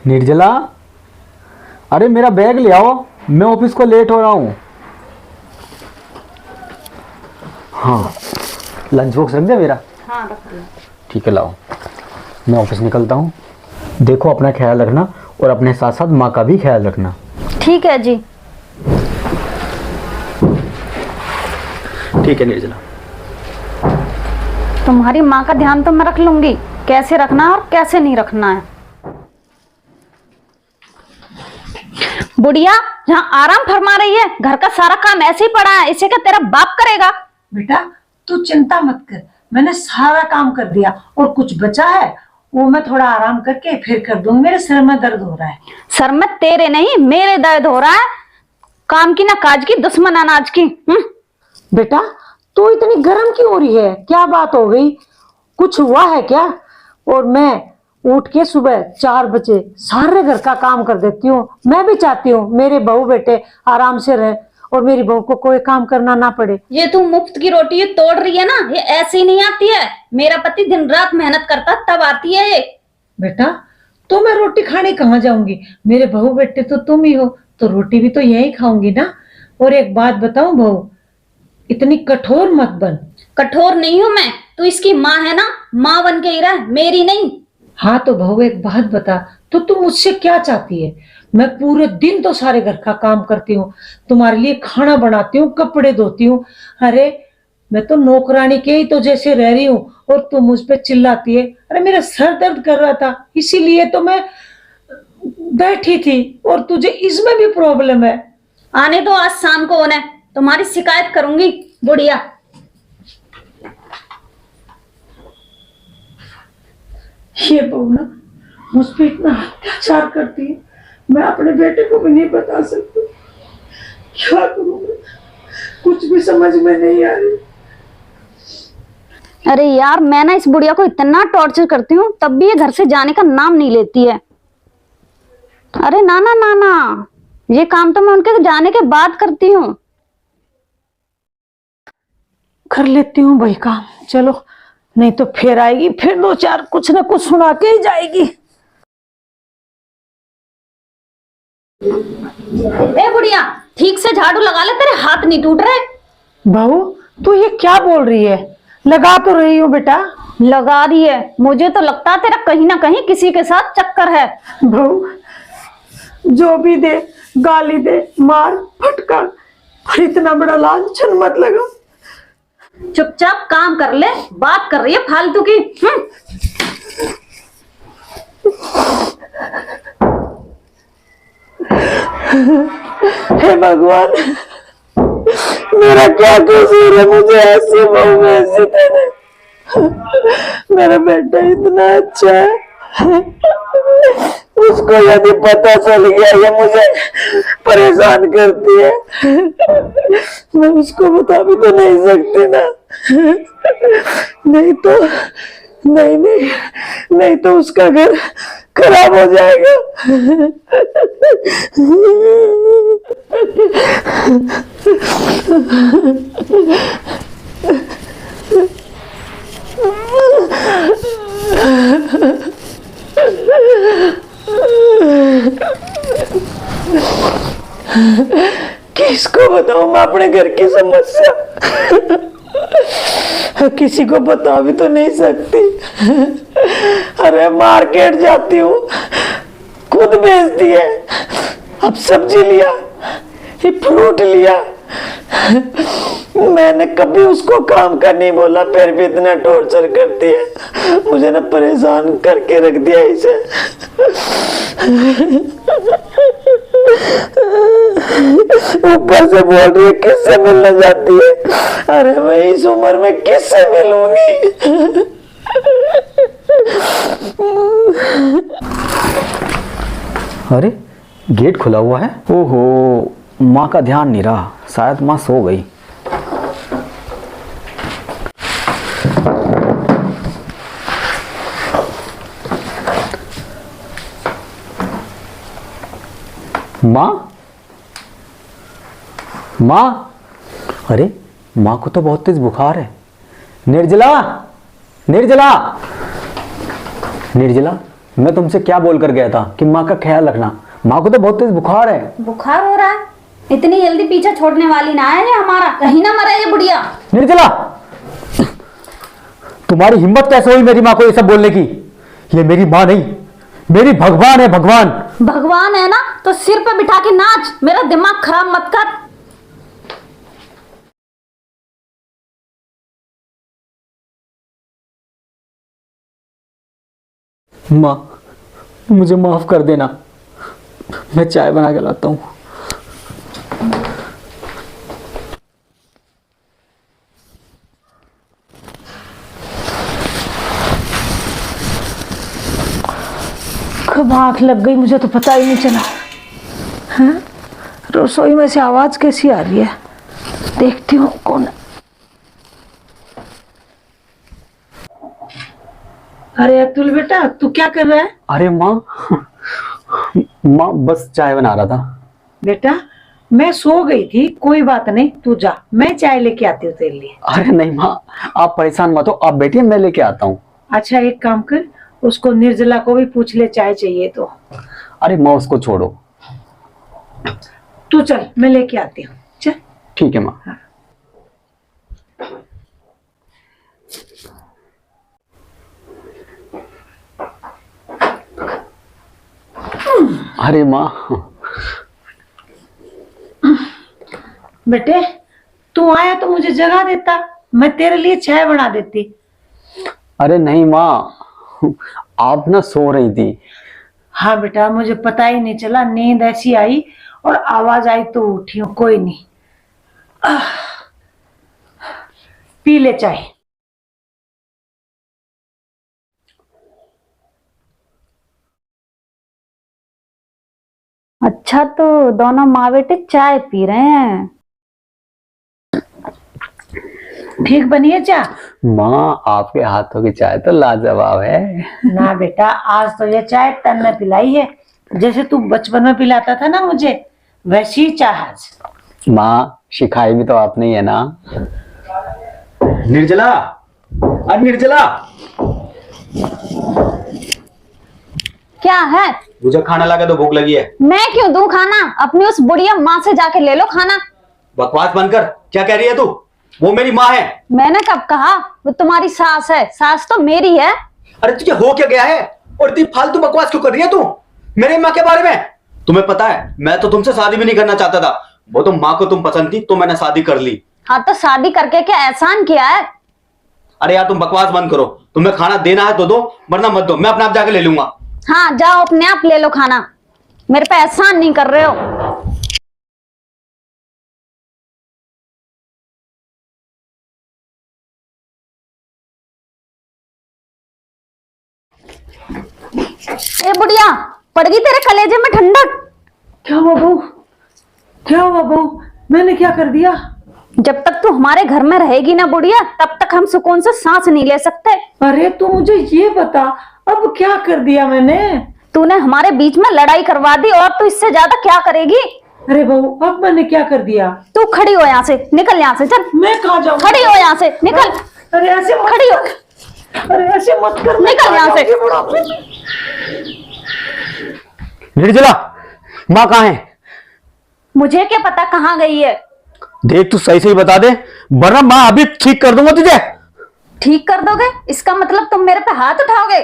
निर्जला, अरे मेरा बैग ले आओ, मैं ऑफिस को लेट हो रहा हूँ। हाँ, लंच बॉक्स रख दे मेरा। हाँ रख दिया। ठीक है, लाओ, मैं ऑफिस निकलता हूँ। देखो अपना ख्याल रखना और अपने साथ साथ माँ का भी ख्याल रखना। ठीक है जी। ठीक है निर्जला। तुम्हारी माँ का ध्यान तो मैं रख लूंगी, कैसे रखना है और कैसे नहीं रखना है। बुढ़िया जहाँ आराम फरमा रही है, घर का सारा काम ऐसे ही पड़ा है, इसे क्या तेरा बाप करेगा? बेटा तू चिंता मत कर, मैंने सारा काम कर दिया और कुछ बचा है वो मैं थोड़ा आराम करके फिर कर दूंगी। मेरे सिर में दर्द हो रहा है। सर में तेरे नहीं मेरे दर्द हो रहा है। काम की ना काज की, दुश्मन अनाज की। बेटा तू इतनी गर्म क्यों हो रही है? क्या बात हो गई? कुछ हुआ है क्या? और मैं उठ के सुबह 4 बजे सारे घर का काम कर देती हूँ। मैं भी चाहती हूँ मेरे बहू बेटे आराम से रहे और मेरी बहू को कोई काम करना ना पड़े। ये तू मुफ्त की रोटी ये तोड़ रही है ना, ये ऐसी नहीं आती है। मेरा पति दिन रात मेहनत करता तब आती है ये। बेटा तो मैं रोटी खाने कहाँ जाऊंगी? मेरे बहू बेटे तो तुम ही हो, तो रोटी भी तो यही खाऊंगी ना। और एक बात बताऊं बहू, इतनी कठोर मत बन। कठोर नहीं हूं मैं, तू इसकी माँ है ना, माँ बन के ही रह, मेरी नहीं। हाँ तो बहू एक बात बता, तो तुम मुझसे क्या चाहती है? मैं पूरे दिन तो सारे घर का काम करती हूँ, तुम्हारे लिए खाना बनाती हूँ, कपड़े धोती हूँ। अरे मैं तो नौकरानी के ही तो जैसे रह रही हूँ और तुम मुझ पे चिल्लाती है। अरे मेरा सर दर्द कर रहा था इसीलिए तो मैं बैठी थी, और तुझे इसमें भी प्रॉब्लम है। आने दो, आज शाम को उन्हें तुम्हारी शिकायत करूंगी। बुढ़िया ये बहू ना मुझ पे इतना अत्याचार करती है, मैं अपने बेटे को भी नहीं बता सकती। क्या करूं मैं? कुछ भी समझ में नहीं आ रही। अरे यार, मैं ना इस बुढ़िया को इतना टॉर्चर करती हूँ तब भी ये घर से जाने का नाम नहीं लेती है। अरे ना ना ना ना, ये काम तो मैं उनके जाने के बाद करती हूँ। कर लेती हूँ भाई काम, चलो, नहीं तो फिर आएगी, फिर 2-4 कुछ ना कुछ सुना के ही जाएगी। ए बुढ़िया, ठीक से झाड़ू लगा ले, तेरे हाथ नहीं टूट रहे। बहू तू ये क्या बोल रही है? लगा तो रही हूँ बेटा। लगा रही है? मुझे तो लगता है तेरा कहीं ना कहीं किसी के साथ चक्कर है। बहू जो भी दे, गाली दे, मार, फटकार, पर इतना बड़ा लांछन मत लगा। चुपचाप काम कर ले, बात कर रही है फालतू की। हे भगवान, मेरा क्या कसूर है? मुझे ऐसी बहू में ऐसी देने। मेरा बेटा इतना अच्छा है, उसको यदि पता चल गया ये मुझे परेशान करती है, मैं उसको बता भी तो नहीं सकती ना। नहीं तो नहीं नहीं नहीं तो उसका घर खराब हो जाएगा। किसको बताऊं मैं अपने घर की समस्या? किसी को बता भी तो नहीं सकती। अरे मार्केट जाती हूँ, खुद बेचती है। अब सब्जी लिया, ये फ्रूट लिया, मैंने कभी उसको काम का नहीं बोला, फिर भी इतना टॉर्चर करती है। मुझे ना परेशान करके रख दिया इसे। ऊपर से बोल रही है किससे मिलने जाती है। अरे मैं इस उम्र में किससे मिलूंगी? अरे गेट खुला हुआ है। ओहो, माँ का ध्यान नहीं रहा, शायद माँ सो गई। माँ, माँ, अरे माँ को तो बहुत तेज बुखार है। निर्जला, निर्जला, निर्जला, मैं तुमसे क्या बोल कर गया था कि माँ का ख्याल रखना। माँ को तो बहुत तेज बुखार है। बुखार हो रहा है? इतनी जल्दी पीछे छोड़ने वाली ना है ये हमारा, कहीं ना मरे ये बुढ़िया। निर्जला, तुम्हारी हिम्मत कैसे हुई मेरी माँ को ये सब बोलने की? ये मेरी माँ नहीं, मेरी भगवान है, भगवान। भगवान है ना तो सिर पे बिठा के नाच, मेरा दिमाग खराब मत कर। माँ, मुझे माफ कर देना, मैं चाय बना के लाता हूँ। कब आंख लग गई मुझे तो पता ही नहीं चला। हाँ? रसोई में से आवाज कैसी आ रही है, देखती हूँ कौन। अरे अतुल बेटा, तू क्या कर रहा है? अरे माँ, माँ बस चाय बना रहा था। बेटा मैं सो गई थी, कोई बात नहीं, तू जा, मैं चाय लेके आती हूँ तेरे लिए। अरे नहीं माँ, आप परेशान मत हो, आप बैठिए, मैं लेके आता हूँ। अच्छा एक काम कर, उसको निर्जला को भी पूछ ले चाय चाहिए तो। अरे माँ उसको छोड़ो, तू चल, मैं लेके आती हूँ, चल। ठीक है माँ। हाँ। अरे माँ। बेटे तू आया तो मुझे जगा देता, मैं तेरे लिए चाय बना देती। अरे नहीं माँ, आप ना सो रही थी। हाँ बेटा, मुझे पता ही नहीं चला, नींद ऐसी आई और आवाज आई तो उठी हूँ। कोई नहीं, पी ले चाय। अच्छा तो दोनों माँ बेटे चाय पी रहे हैं। ठीक बनी है चाय? माँ आपके हाथों की चाय तो लाजवाब है। ना बेटा, आज तो ये चाय तन ने पिलाई है, जैसे तू बचपन में पिलाता था ना मुझे, वैसी चाय आज। माँ सिखाई भी तो आपने ही है ना। निर्जला, अरे निर्जला, क्या है? मुझे खाना ला के दो, भूख लगी है। मैं क्यों दूं खाना? अपनी उस बुढ़िया माँ से जाके ले लो खाना। बकवास बंद कर, क्या कह रही है तू? वो मेरी माँ है। मैंने कब कहा वो तुम्हारी सास है? सास तो मेरी है। अरे तुझे हो क्या गया है, और इतनी फालतू बकवास क्यों कर रही है तू मेरी माँ के बारे में? तुम्हें पता है मैं तो तुमसे शादी भी नहीं करना चाहता था, वो तो माँ को तुम पसंद थी तो मैंने शादी कर ली। हाँ तो शादी करके क्या एहसान किया है? अरे यार तुम बकवास बंद करो, तुम्हें खाना देना है तो दो, वरना मत दो, मैं अपने आप जाके ले लूंगा। हाँ जाओ अपने आप ले लो खाना, मेरे पे एहसान नहीं कर रहे हो। ए बुढ़िया, पड़ गई तेरे कलेजे में ठंडक? क्या हुआ बहू, क्या हुआ बहू, मैंने क्या कर दिया? जब तक तू हमारे घर में रहेगी ना बुढ़िया, तब तक हम सुकून से सांस नहीं ले सकते। अरे तू मुझे ये बता, अब क्या कर दिया मैंने? तूने हमारे बीच में लड़ाई करवा दी, और तू इससे ज्यादा क्या करेगी? अरे बहू अब मैंने क्या कर दिया? तू खड़ी हो यहाँ से, निकल यहाँ से, चल। मैं कहाँ जाऊँ? खड़ी हो यहाँ से, निकल। अरे ऐसे मत खड़ी हो, कर, अरे ऐसे मत कर, मैं निकल कहाँ यहाँ से। जाऊँगी बुढ़ापे में? निर्जला, माँ कहाँ है? मुझे क्या पता कहाँ गई है। देख तू सही सही बता दे, वरना माँ अभी ठीक कर दूंगा तुझे। ठीक कर दोगे? इसका मतलब तुम मेरे पे हाथ उठाओगे?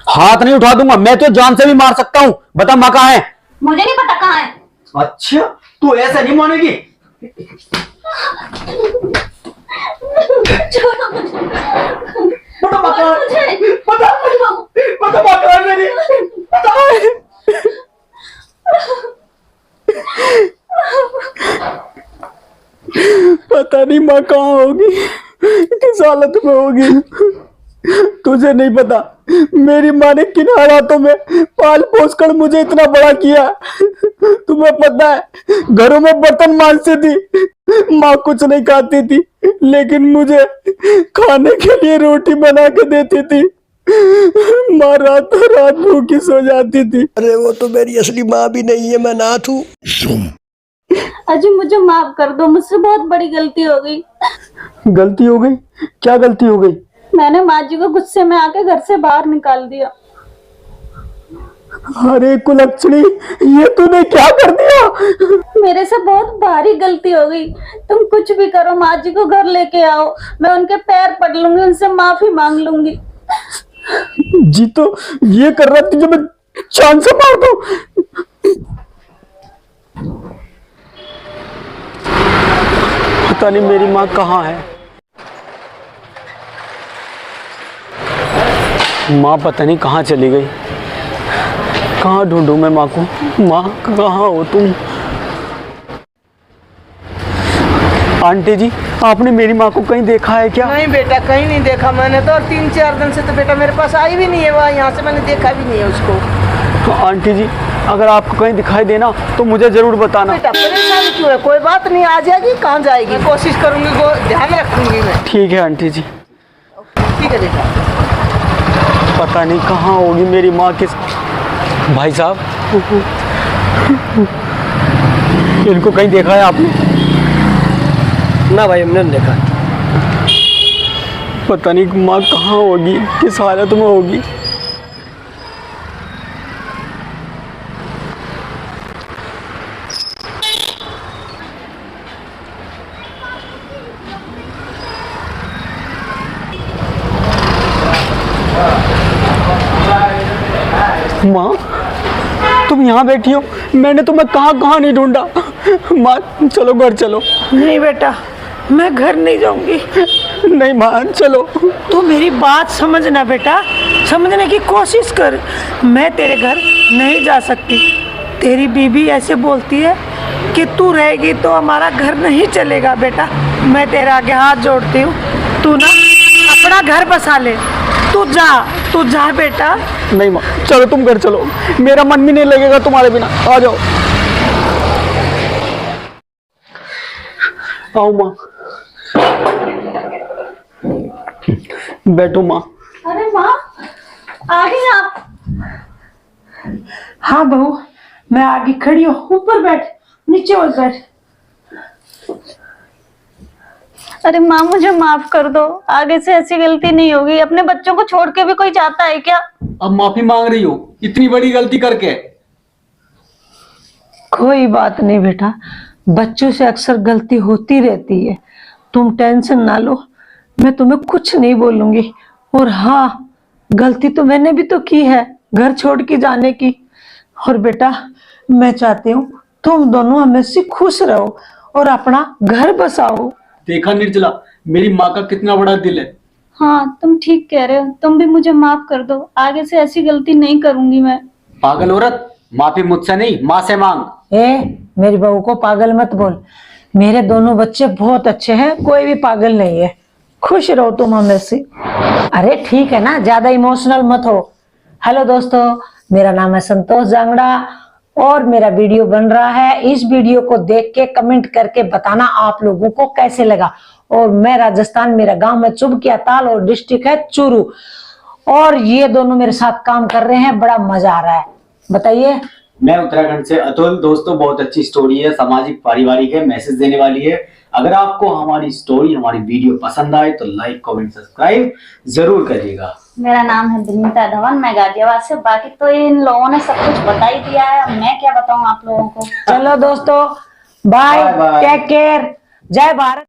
हाथ नहीं उठा दूंगा, मैं तो जान से भी मार सकता हूँ। बता माँ कहाँ है? मुझे नहीं पता कहाँ है। अच्छा तू ऐसा नहीं मानेगी। छोड़ो मुझे। बता माँ कहाँ है? मुझे। बता माँ कहाँ है मेरी? पता नहीं माँ कहाँ होगी, किस हालत में होगी। तुझे नहीं पता मेरी माँ ने किन हालातों में पाल पोस कर मुझे इतना बड़ा किया। तुम्हें पता है घरों में बर्तन मांजती थी, माँ कुछ नहीं खाती थी, लेकिन मुझे खाने के लिए रोटी बना के देती थी। माँ रातों रात भूखी सो जाती थी। अरे वो तो मेरी असली माँ भी नहीं है, मैं नाथ हूँ। अजी मुझे माफ कर दो, मुझसे बहुत बड़ी गलती हो गई। गलती हो गई? क्या गलती हो गई? मैंने माँ जी को गुस्से में आके घर से बाहर निकाल दिया। अरे कुलक्षणी, ये तूने क्या कर दिया? मेरे से बहुत भारी गलती हो गई। तुम कुछ भी करो, माँ जी को घर लेके आओ, मैं उनके पैर पड़ लूंगी, उनसे माफी मांग लूंगी। जी तो ये कर रहा थी, जब मैं जान से मार दूं। पता नहीं मेरी माँ कहाँ है। माँ पता नहीं कहाँ चली गई। कहाँ ढूंढूं मैं माँ को? माँ कहाँ हो तुम? आंटी जी, आपने मेरी माँ को कहीं देखा है क्या? नहीं बेटा, कहीं नहीं देखा मैंने तो, और 3-4 दिन से तो बेटा मेरे पास आई भी नहीं है। वहाँ यहाँ से मैंने देखा भी नहीं है उसको। तो आंटी जी, अगर आपको कहीं दिखाई देना तो मुझे जरूर बताना। बेटा परेशान क्यों है? कोई बात नहीं, आ जाएगी। कहाँ जाएगी? कोशिश करूंगी, ध्यान रखूंगी मैं। ठीक है आंटी जी। ठीक है बेटा। पता नहीं कहाँ होगी मेरी माँ। किस भाई साहब, इनको कहीं देखा है आपने? ना भाई, हमने नहीं देखा। पता नहीं माँ कहाँ होगी, किस हालत में होगी। माँ, तुम यहाँ बैठी हो? मैंने तुम्हें कहाँ कहाँ नहीं ढूंढा। माँ चलो घर चलो। नहीं बेटा, मैं घर नहीं जाऊंगी। नहीं माँ चलो। तू मेरी बात समझना बेटा, समझने की कोशिश कर। मैं तेरे घर नहीं जा सकती। तेरी बीबी ऐसे बोलती है कि तू रहेगी तो हमारा घर नहीं चलेगा। बेटा मैं तेरे आगे हाथ जोड़ती हूँ, तू ना अपना घर बसा ले। तू जा बेटा। नहीं माँ चलो, तुम घर चलो, मेरा मन भी नहीं लगेगा तुम्हारे बिना। आ जाओ। आओ माँ, बैठो माँ। अरे माँ, आ गई आप? हाँ बहू, मैं आगे खड़ी हूँ। ऊपर बैठ, नीचे मत बैठ। अरे माँ, मुझे माफ कर दो, आगे से ऐसी गलती नहीं होगी। अपने बच्चों को छोड़ के भी कोई जाता है क्या? अब माफी मांग रही हो इतनी बड़ी गलती करके? कोई बात नहीं बेटा, बच्चों से अक्सर गलती होती रहती है। तुम टेंशन ना लो, मैं तुम्हें कुछ नहीं बोलूंगी। और हाँ, गलती तो मैंने भी तो की है, घर छोड़ के जाने की। और बेटा मैं चाहती हूँ तुम दोनों हमेशा खुश रहो और अपना घर बसाओ। देखा निर्जला, मेरी माँ का कितना बड़ा दिल है। हाँ, तुम ठीक कह रहे हो। तुम भी मुझे माफ कर दो, आगे से ऐसी गलती नहीं करूंगी मैं। पागल औरत, माफी मुझसे नहीं माँ से मांग। मेरी बहू को पागल मत बोल। मेरे दोनों बच्चे बहुत अच्छे हैं, कोई भी पागल नहीं है। खुश रहो तुम हमेशा। अरे ठीक है ना, ज्यादा इमोशनल मत हो। हेलो दोस्तों, मेरा नाम है संतोष जांगड़ा और मेरा वीडियो बन रहा है। इस वीडियो को देख के कमेंट करके बताना आप लोगों को कैसे लगा। और मैं राजस्थान, मेरा गांव है चुबकिया ताल और डिस्ट्रिक्ट है चूरू। और ये दोनों मेरे साथ काम कर रहे हैं, बड़ा मजा आ रहा है। बताइए। मैं उत्तराखंड से अतुल। दोस्तों बहुत अच्छी स्टोरी है, सामाजिक पारिवारिक है, मैसेज देने वाली है। अगर आपको हमारी स्टोरी, हमारी वीडियो पसंद आए तो लाइक कमेंट सब्सक्राइब जरूर करिएगा। मेरा नाम है विनीता धवन, मैं गाजियाबाद से। बाकी तो इन लोगों ने सब कुछ बता ही दिया है, अब मैं क्या बताऊं आप लोगों को। चलो दोस्तों, बाय, बाय। टेक केयर, जय भारत।